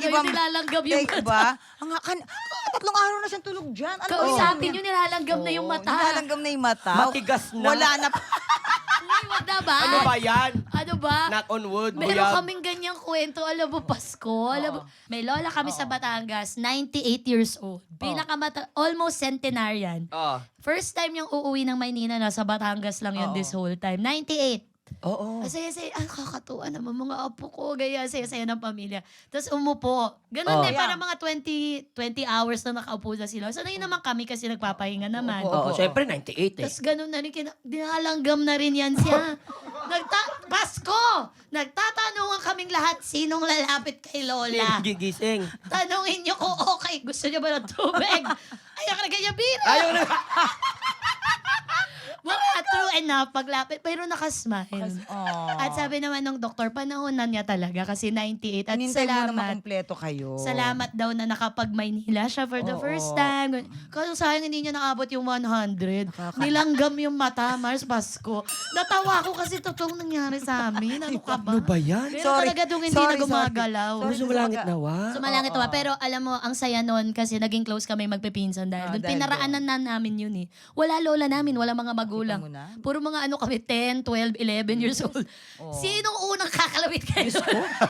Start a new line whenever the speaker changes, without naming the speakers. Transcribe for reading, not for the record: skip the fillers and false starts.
Ngayon nilalanggam yung mata.
Diba? Tatlong araw na siyang tulog dyan. Ano
Kausapin nyo, nilalanggam na yung mata.
Nilalanggam na yung mata.
Matigas na.
Wala na.
Uy, wag na ba?
Ano ba yan?
Ano ba?
Knock on wood,
Meron
buyag.
kaming ganyang kwento, alam mo, Pasko. Alam mo, may lola kami sa Batangas, 98 years old. Almost centenarian.
Oh.
First time niyang uuwi ng Maynila, nasa Batangas lang yun this whole time. 98.
Oo.
Saya-saya, kakatuwa naman mga apo ko, gaya, saya-saya ng pamilya. Tapos umupo. Ganun din, parang mga 20 hours na nakaupo na sila. Sanay naman kami kasi nagpapahinga naman.
Oo, syempre 98 eh.
Tapos ganun na rin, dinalanggam na rin yan siya. Pasko! Nagtatanungan kaming lahat sinong lalapit kay Lola.
Gigising.
Tanungin niyo kung okay. Gusto niyo ba ng tubig? Ayaw ka na ganyan, bira.
Ayaw na.
Mga true enough, paglapit, pero nakasmile.
Oh.
At sabi naman ng doktor, panahonan niya talaga kasi 98. At
Hinintay mo na
salamat.
makompleto kayo.
Salamat daw na nakapag-Maynila siya for the first time. Kasi sayang hindi niya nakabot yung 100. Nilanggam yung mata, Mars Pasko. Natawa ko kasi totoong nangyari sa amin. Ano ka ba?
Ano ba yan?
Pero
Sorry.
talaga doon hindi
Sorry,
na gumagalaw.
sorry.
Sumalangit nawa.
Sumalangit nawa. Pero alam mo, ang saya nun kasi naging close kami magpipinsan dahil doon
dahil
pinaraanan na namin yun eh. Wala lola namin, wala mga magulang.
mo na?
Puro mga ano kami, 10, 12, 11 years old. Sinong unang kakalapit kayo?